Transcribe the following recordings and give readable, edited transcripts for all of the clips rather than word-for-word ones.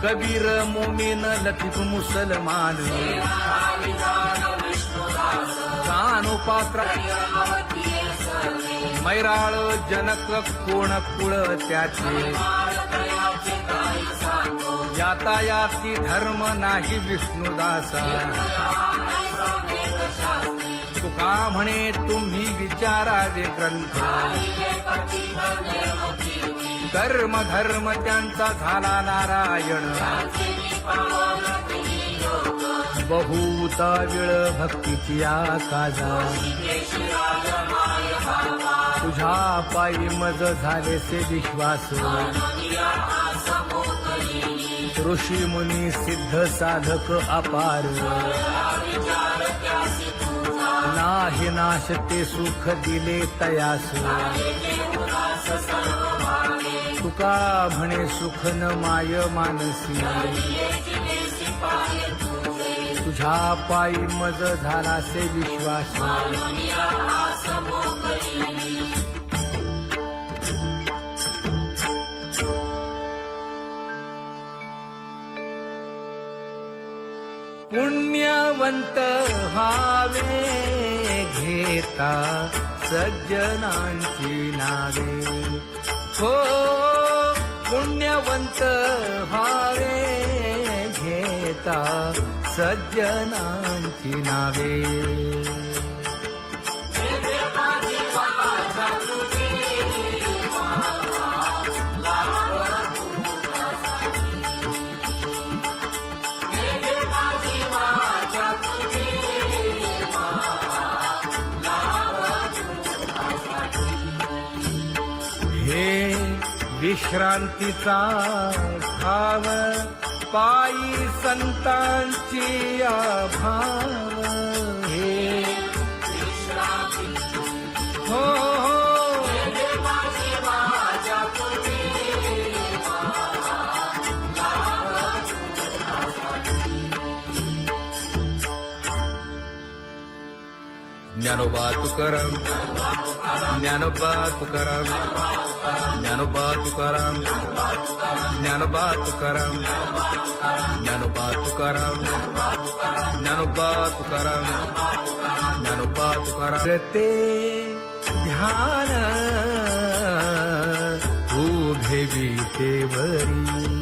कबीर मोमीन लतीफ मुसलमान कानोपात्र मैराळ जनक कोण कुळ त्याचे यातायाती धर्म नाही विष्णुदासा तुका म्हणे तुम्ही विचारावे ग्रंथ कर्म धर्म त्यांचा झाला नारायण बहुता वेळ भक्तीची आकाजा तुझ्या पायी मज झालेसे विश्वास ऋषी मुनी सिद्ध साधक अपार नाही नाश ते सुख दिले तयास तुका म्हणे सुख न माय मानसी तुझ्या पायी मज झाला से विश्वास पुण्यवंत व्हावे घेता सज्जनांची नावे हो पुण्यवंत व्हावे घेता सज्जनांची नावे हे विश्रांतीचा भाव पायी संतांची अभाव हे हो ज्ञानोबा तुकाराम ज्ञानोबा तुकाराम ज्ञानोबा तुकाराम ज्ञानोबा तुकाराम ज्ञानोबा तुकाराम ज्ञानोबा तुकाराम ज्ञानोबा तुकाराम ते ध्यान उभे विटेवरी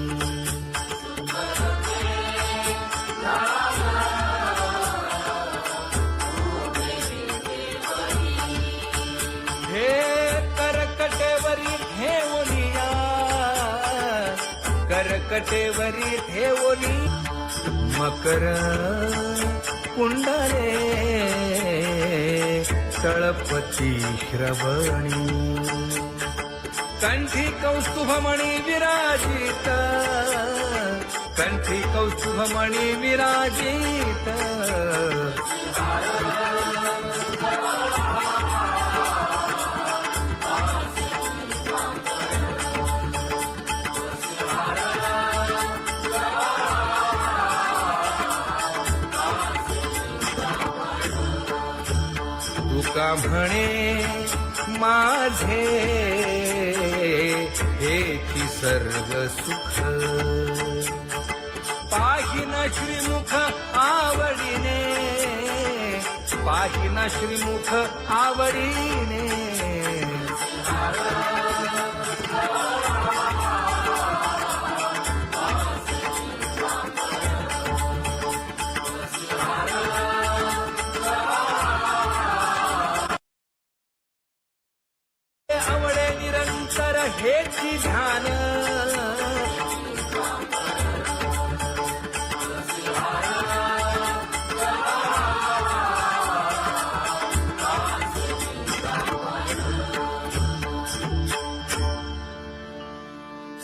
करकटेवरी ठेवली मकर कुंडले तळपती श्रवणी कंठी कौस्तुभमणी विराजित कंठी कौस्तुभमणी विराजित तुका म्हणे माझे हेची सर्व सुख पाहिन श्रीमुख आवडीने पाहिन श्रीमुख आवडीने आवडे निरंतर हेची ध्यान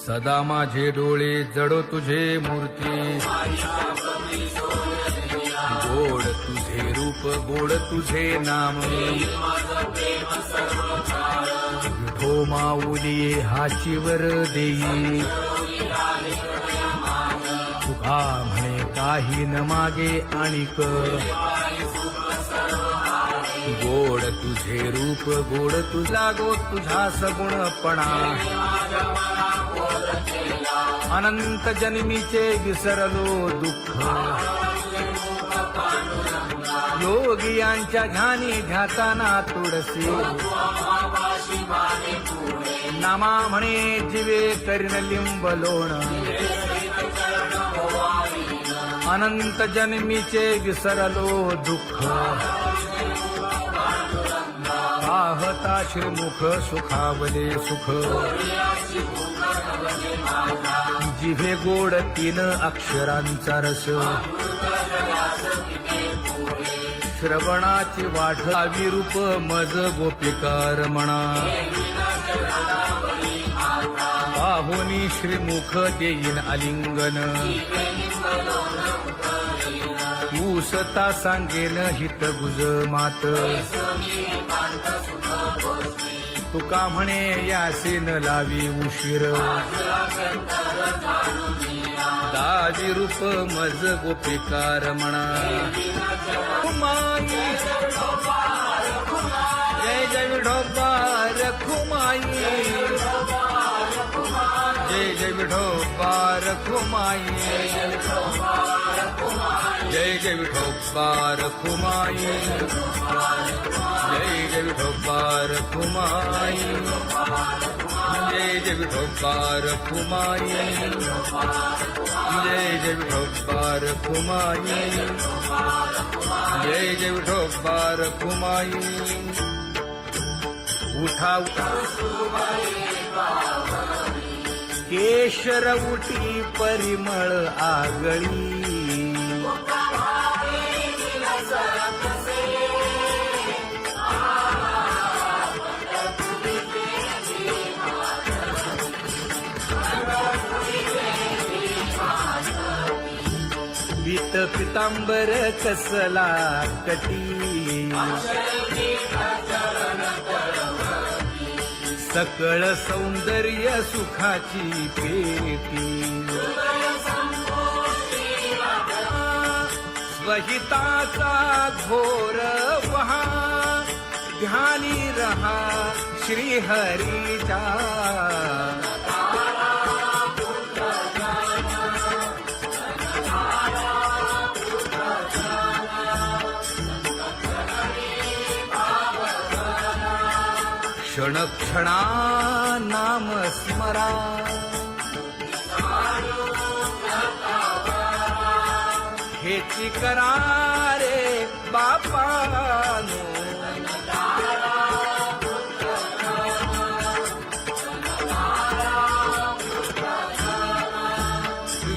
सदा माझे डोळे जडो तुझे मूर्ती गोड तुझे रूप गोड तुझे नाम विठो माऊली हाचीवर देई तुका म्हणे काही न मागे आणिक गोड तुझे रूप गोड तुझा गो तुझा सगुणपणा अनंत जन्मीचे विसरलो दुःख योगियांच्या ध्यानी ध्याताना तुळसी नामा म्हणे जीवे करीन लिंब लोण अनंत जन्मीचे विसरलो दुःख पाहता श्रीमुख सुखावले सुख जिभे गोड 3 अक्षरांचा रस श्रवणाची वाढ विरूप मज गोपिकार म्हणा पाहुनी श्रीमुख देईन आलिंगन ऊसता सांगेन हित गुज मात तुका म्हणे यासीन लावी उशीर दावी रूप मज गोपिकार म्हणा खुमाई जय जय विठोबार खुमाई जय जय विठोबार खुमाई जय जय विठोबार खुमाई जय जय विठोबार खुमाई जय जय विठोबार खुमाई जय जय विठोबार खुमाई जय जय विठोबार खुमाई उठा केशर उठी परिमळ आगळी पीत पितांबर कसला कटी सकळ सौंदर्य सुखाची पेटी स्वहिताचा घोर वहा ध्यानी रहा श्रीहरीचा क्षण क्षणा नाम स्मरा हेची करा रे बापानो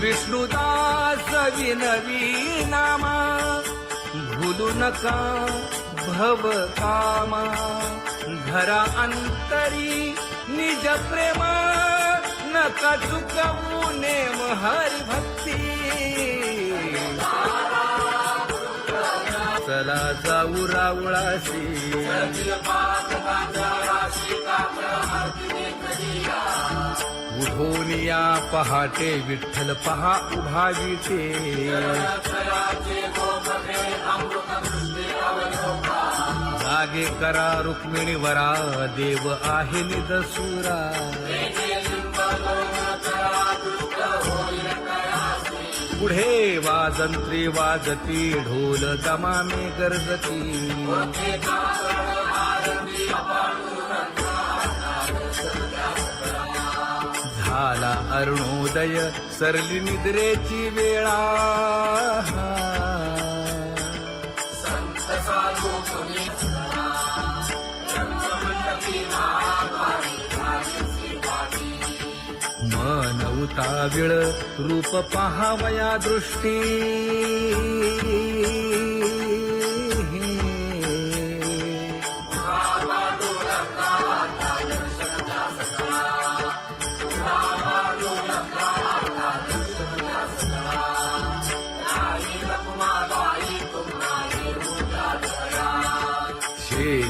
विष्णुदास विनवी नामा भूलू नका भव कामा धरा अंतरी निज प्रेमा नका चुकवू नेम हरी भक्ती चला जाऊ रावळाशी उठोनिया पहाटे विठ्ठल पहा उभा विटे जागे करा रुक्मिणी वरा देव आहे निदसुरा पुढे वाजंत्री वाजती ढोल दमामे गरजती झाला अरुणोदय सरली निद्रेची वेळा मन उताविळ रूप पहावया दृष्टी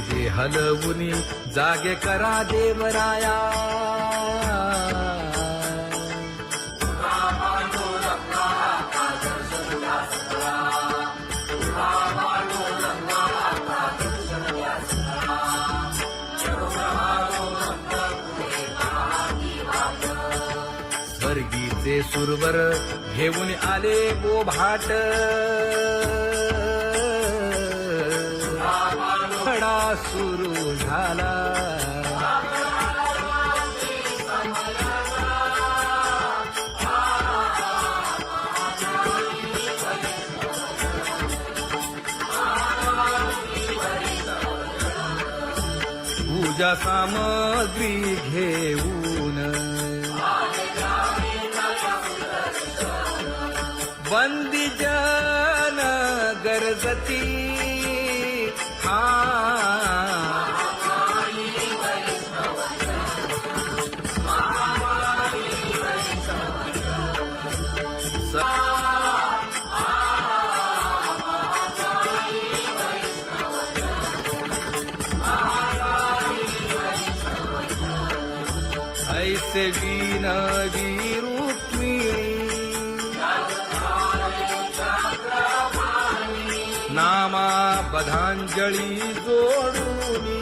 जे हलवुनी जागे करा देवराया स्वर्गी ते सुरवर घेऊन आले बोभाट खडा सुरू झाला पूजा सामग्री घेऊन बंदी जन गरजती ऐसे विनवी रुक्मिणी नामा बधांजळी जोडूनी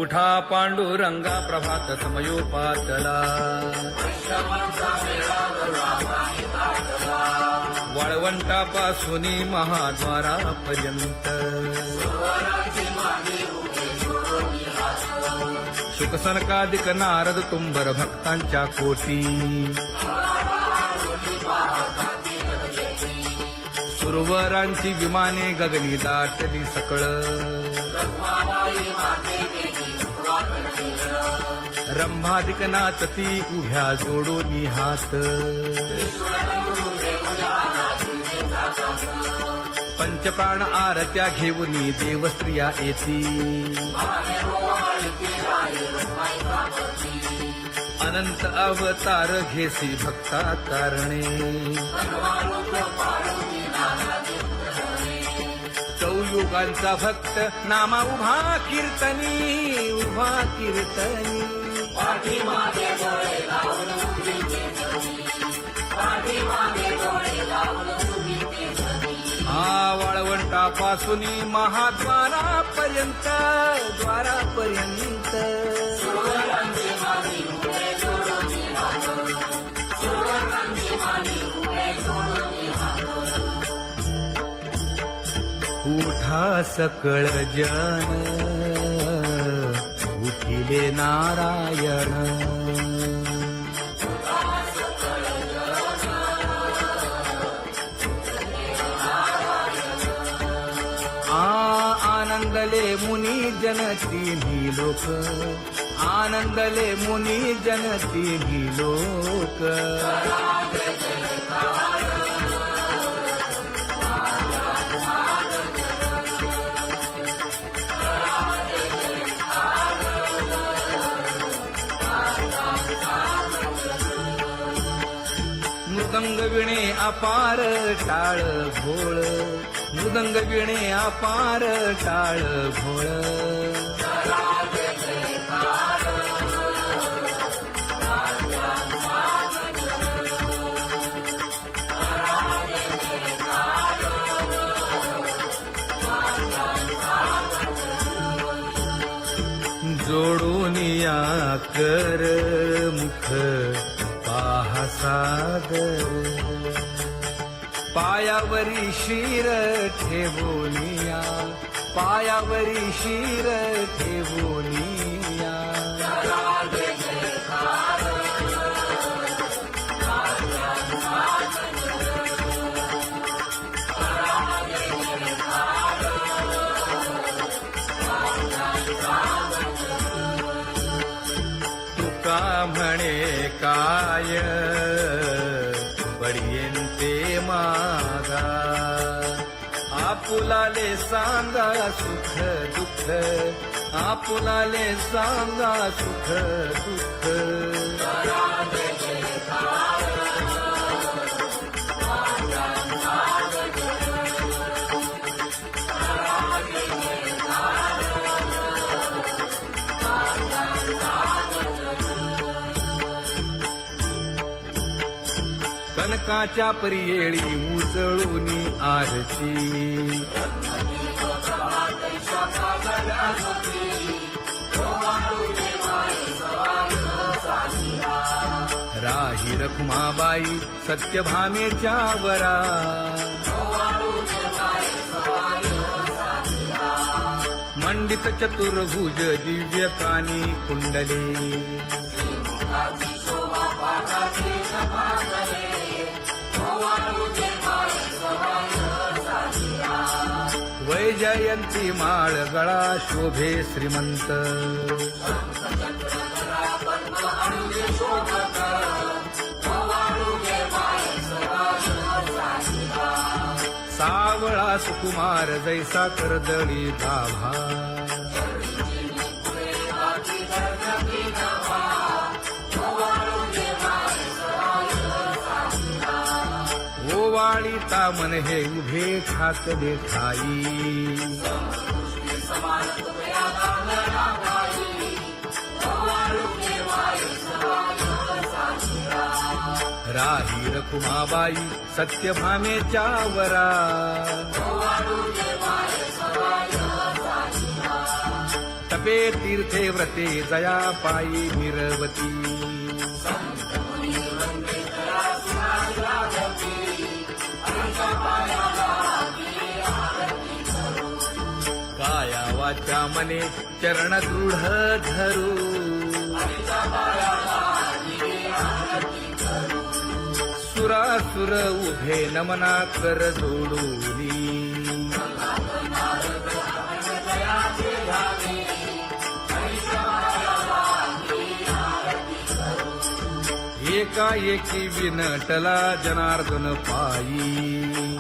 उठा पांडुरंगा प्रभात समयोपातला वाळवंटापासून महाद्वारापर्यंत शुकसनकादिक नारद तुंबर भक्तांच्या कोटी सुरवरांची विमाने गगनी दाटली सकळ रंभादिक नाचती उभ्या जोडोनी हात पंचप्राण आरत्या घेऊनी देवस्त्रिया येती अनंत अवतार घेसी भक्ता तारणे चौयुगांचा भक्त नामा उभा कीर्तनी उभा कीर्तनी पाठीमागे डोळे लावून उभी ते जगी पाठीमागे डोळे लावून उभी ते जगी वाळवंटापासून महाद्वारापर्यंत द्वारापर्यंत सुरवरांची मागे उभे जोडून हात सुरवरांची मागे उभे जोडून हात उठा सकळ जन उठिले नारायण आनंदले मुनी जन तिन्ही लोक आनंदले मुनी जन तिन्ही लोक मृदंग विणे अपार टाळ भोळ मृदंग विणे अपार टाळ भोळ जोडूनिया कर मुख पाहा सागर पायावरी शिर ठेवोनिया पायावरी शिर ठेवोनिया तुका म्हणे काय बडियेंते मागा आपुलाले सांगा सुख दुःख आपुलाले सांगा सुख दुःख सनकाच्या परियेळी उजळूनी आरती राही रखुमाबाई सत्यभामेच्या वरा मंडित चतुर्भुज दिव्य कानी कुंडले वैजयंती माळ गळा शोभे श्रीमंत सावळा सुकुमार जैसा कर्दळी गाभा ओवाळी तामन हे उभे ठाकले ठाई राही रखुमाबाई सत्यभामेच्या वरा तपे तीर्थे व्रते जया पायी मिरवती काया वाचा मने चरण दृढ धरू सुरासुर उभे नमना कर जोडूनी एकाएकी विनटला जनार्दन पायी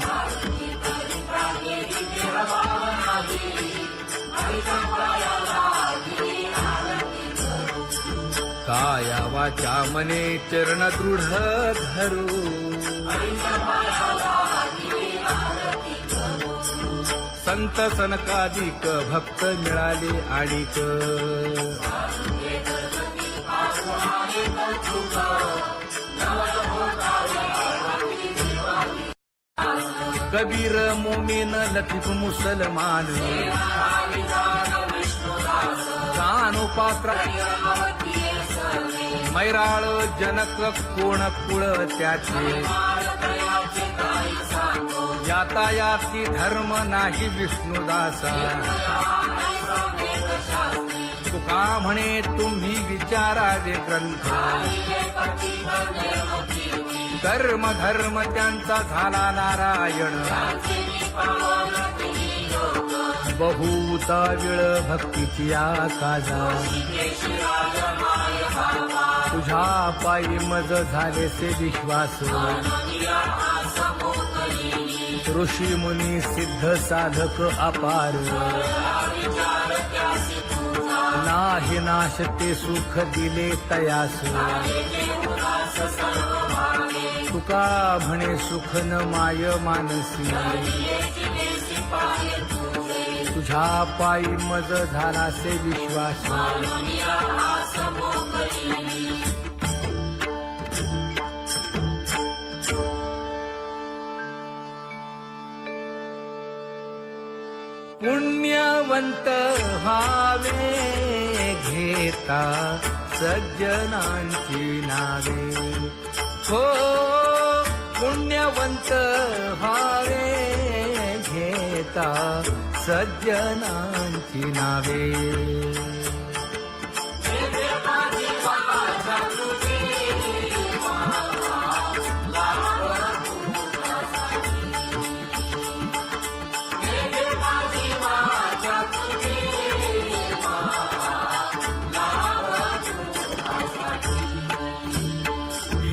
काया वाचा मने चरण दृढ धरू संत सनकादिक भक्त मिळाले आणिक कबीर मोमीन लतीफ मुसलमान कानोपात्रा मैराळ जनक कोण कुळ त्याचे यातायाती धर्म नाही विष्णुदासा तुका म्हणे तुम्ही विचारावे ग्रंथ कर्म धर्म त्यांचा झाला नारायण बहुता वेळ भक्तीची आकाजा तुझ्या पायी मज झालेसे विश्वास ऋषी मुनी सिद्ध साधक अपार नाही नाश ते सुख दिले तयास तुका म्हणे सुख न माय मानसी तुझ्या पायी मज झालासे विश्वास पुण्यवंत व्हावे घेता सज्जनांची नावे हो पुण्यवंत व्हावे घेता सज्जनांची नावे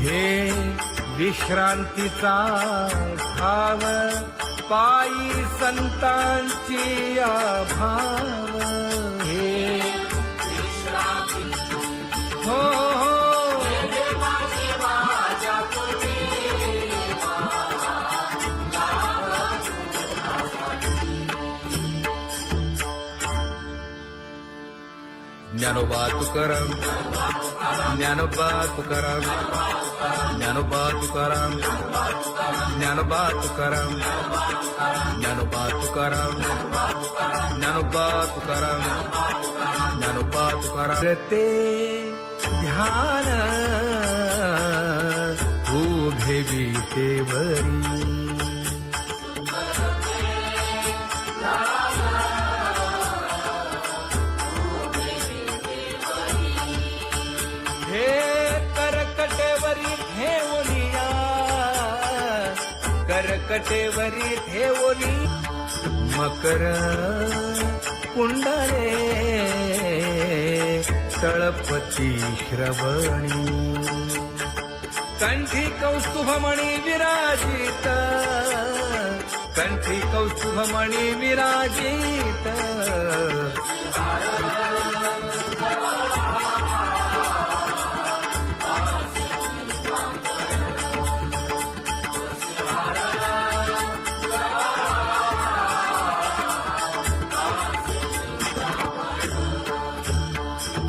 हे विश्रांतीचा भाव पायी संतांची भाव हे हो ज्ञानोबा तुकाराम ज्ञानोबा तुकाराम ज्ञानोबा तुकाराम ज्ञानोबा तुकाराम ज्ञानोबा तुकाराम ज्ञानोबा तुकाराम ज्ञानोबा तुकाराम ते ध्यान उभे विटेवरी हे करकटेवरी ठेवलिया करकटेवरी ठेवली मकर कुंडले तळपती श्रवणी कंठी कौस्तुभमणी विराजित कंठी कौस्तुभमणी विराजित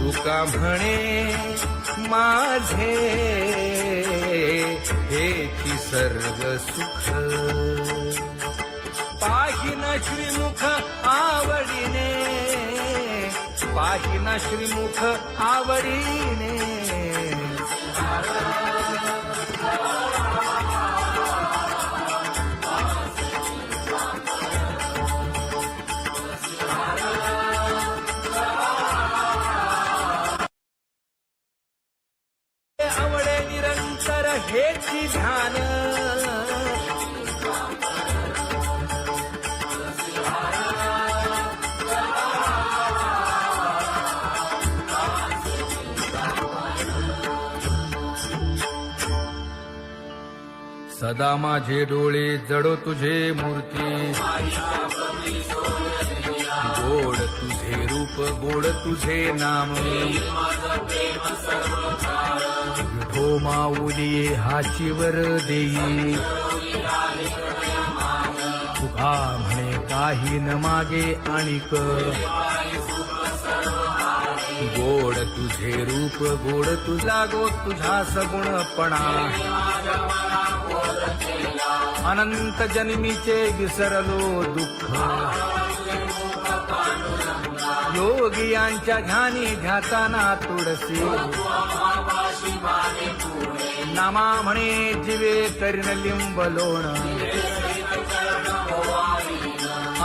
तुका म्हणे माझे हेची सर्व सुख पाहिना श्रीमुख आवडीने पाहिना श्रीमुख आवडीने आवडे निरंतर हेची ध्यान सदा माझे डोळे जडो तुझे मूर्ती गोड तुझे रूप गोड तुझे नाम विठो माऊली हाचीवर देई तुका म्हणे काही न मागे आणिक गोड तुझे रूप गोड तुझा गो तुझा सगुणपणा अनंत जन्मीचे विसरलो दुःख योगियांच्या ध्यानी ध्याताना तुळसी नामा म्हणे जीवे करीन लिंब लोण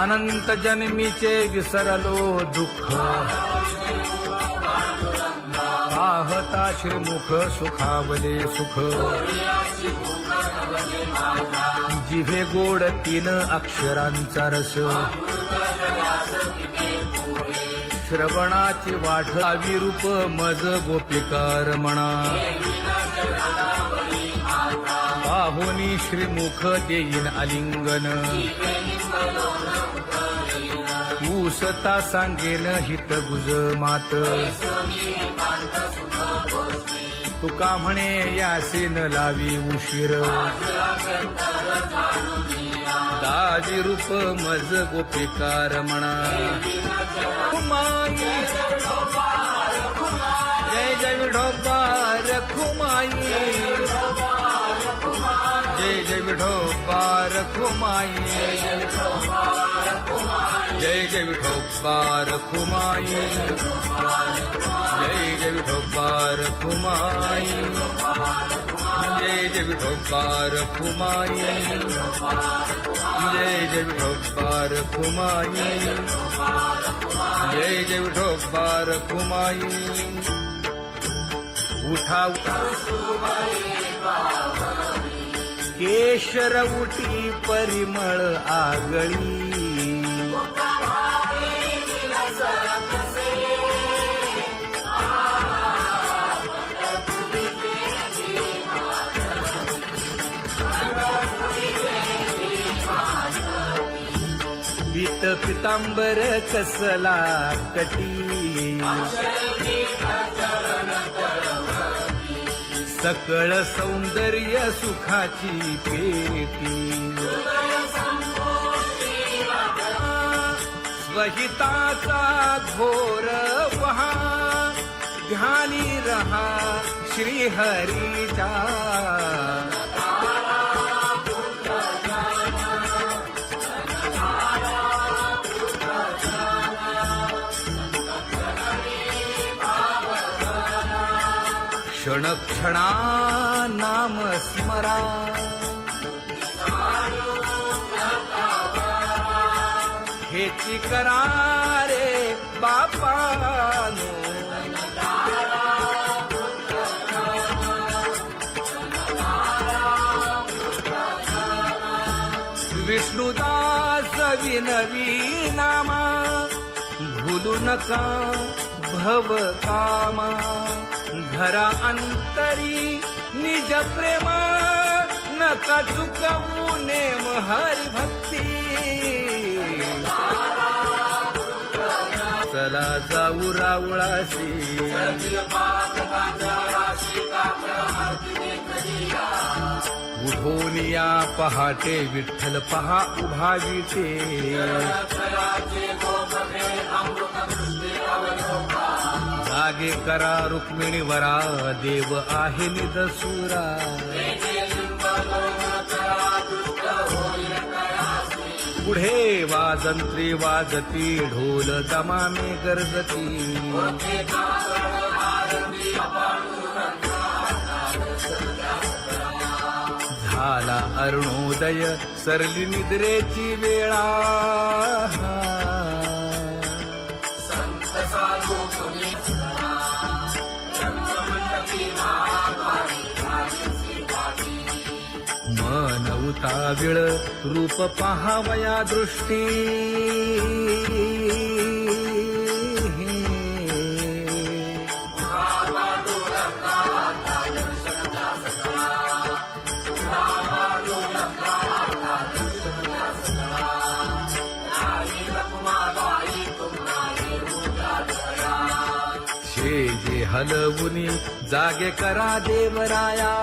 अनंत जन्मीचे विसरलो दुःख पाहता श्रीमुख सुखावले सुख जिभे गोड 3 अक्षरांचा रस श्रवणाची वाढ विरूप मज गोपिकार म्हणा पाहुनी श्रीमुख देईन आलिंगन ऊसता सांगेन हित गुज मात तुका म्हणे यासीन लावी उशीर दाजी रूप मज गोपिकार म्हणा खुमाई जय जय विठोबा रखुमाई जय जय विठोबा रखुमाई जय जय विठोबा रखुमाई जय जय विठोबा रखुमाई जय जय विठोबा रखुमाई जय जय विठोबा रखुमाई जय जय विठोबा रखुमाई उठा केशर उठी परिमळ आगळी पीत पितांबर कसला कटी सकळ सौंदर्य सुखाची पेटी स्वहिताचा घोर वहा ध्यानी रहा श्री हरीचा. क्षण क्षणा नाम स्मरा. हेची करा रे बापानो. विष्णुदास विनवी नामा. भूलू नका भव कामा. घरा अंतरी निज प्रेमा. नका चुकवू नेम हरी भक्ती. चला जाऊ रावळाशी. उठोनिया पहाटे विठ्ठल पहा उभा विटे. जागे करा रुक्मिणी वरा. देव आहे निदसुरा. पुढे वाजंत्री वाजती. ढोल दमामे गरजती. झाला अरुणोदय सरली निद्रेची वेळा. मन उताविळ रूप पहावया दृष्टी. जे हलवुनी जागे करा देवराया.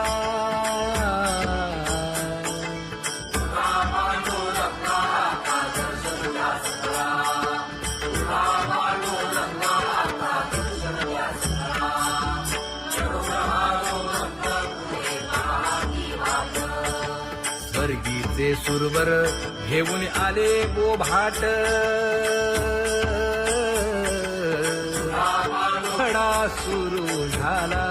स्वर्गीचे सुरवर घेऊन आले बोभाट. खडा सुरू झाला.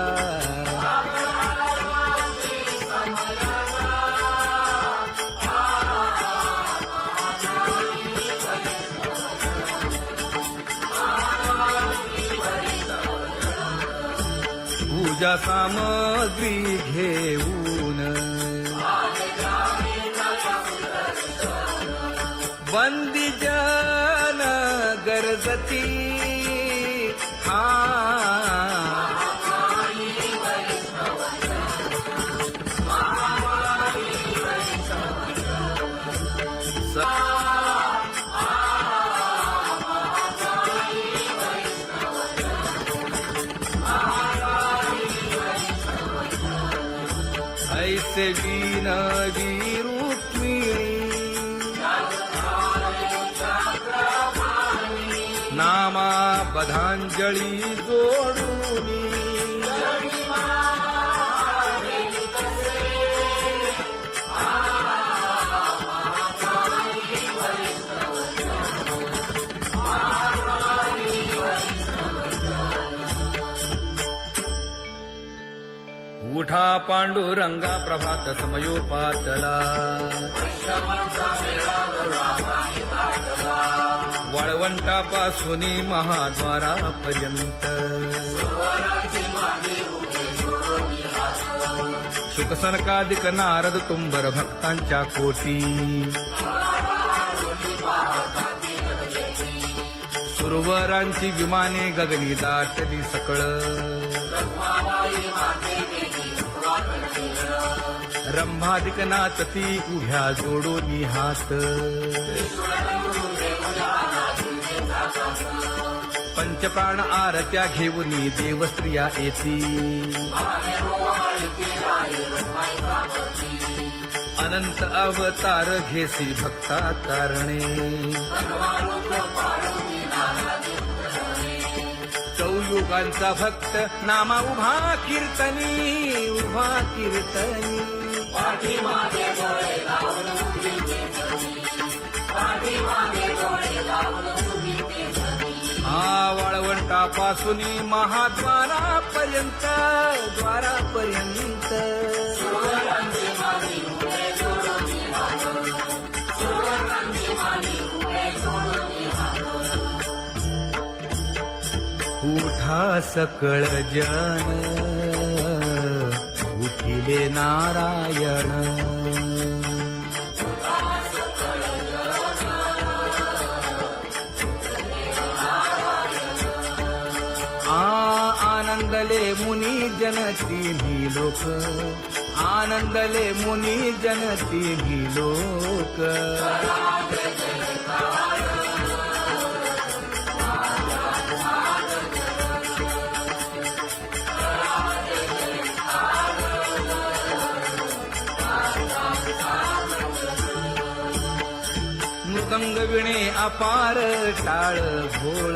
पूजा सामग्री घेऊन. बंदी जन गरजती. ऐसे विनवी रुक्मिणी. नामा बधांजळी जोडूनी. उठा पांडुरंगा प्रभात समयोपातला. वाळवंटापासून महाद्वारापर्यंत. शुकसनकादिक नारद तुंबर भक्तांच्या कोटी. सुरवरांची विमाने गगनी दाटली सकळ. रंभादिक नाचती उभ्या जोडोनी हात. पंचप्राण आरत्या घेऊनी देवस्त्रिया येती. अनंत अवतार घेसी भक्ता तारणे. युगांचा भक्त नामा उभा कीर्तनी उभा कीर्तनी पाठीमागे डोळे लावून उभी ते सरी पाठीमागे डोळे लावून उभी ते सरी हा वाळवंटापासून महाद्वारापर्यंत द्वारापर्यंत सुवर्णांची माली उभे सोडून हात सुवर्णांची माली उभे सोडून हात उठा सकळ जन उठिले नारायण आनंदले मुनी जन तिन्ही लोक आनंदले मुनी जन तिन्ही लोक मृदंग विणे अपार टाळ भोळ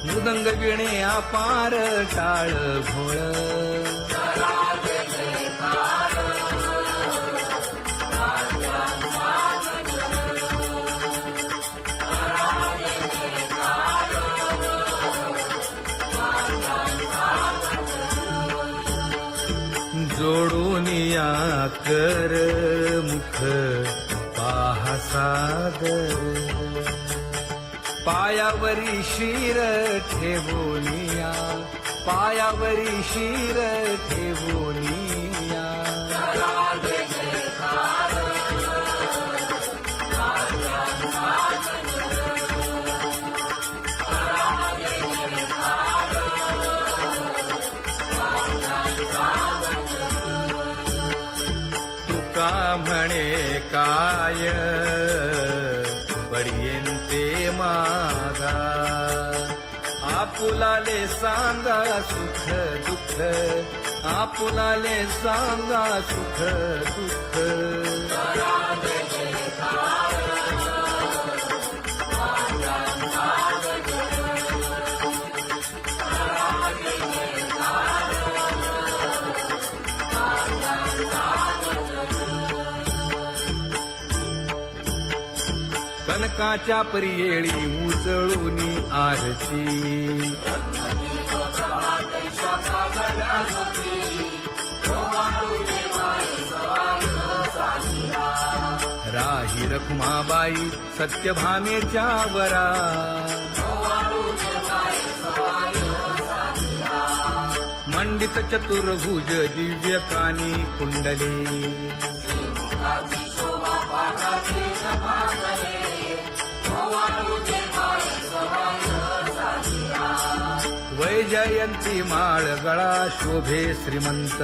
मृदंग विणे अपार टाळ भोळ जोडून या कर मुख पाहा सागर पायावरी शिर ठेवोनिया पायावरी शिर ठेवोनिया तुका म्हणे काय बडियेंते मागा आपुलाले सांगा सुख दुःख आपुलाले सांगा सुख दुःख कनकाच्या परियेळी उजळूनी आरती राही रखुमाबाई सत्यभामेच्या वरा मंडित चतुर्भुज दिव्य कानी कुंडली वैजयंती माळ गळा शोभे श्रीमंत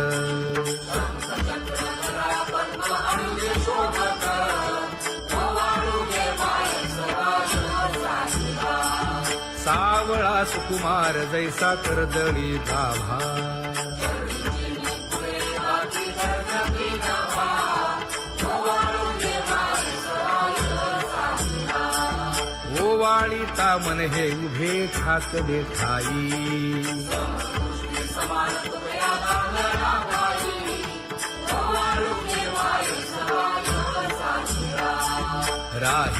सावळा सुकुमार जैसा करदळी गाभा ओवाळी तामन हे उभे ठाकले ठाई राही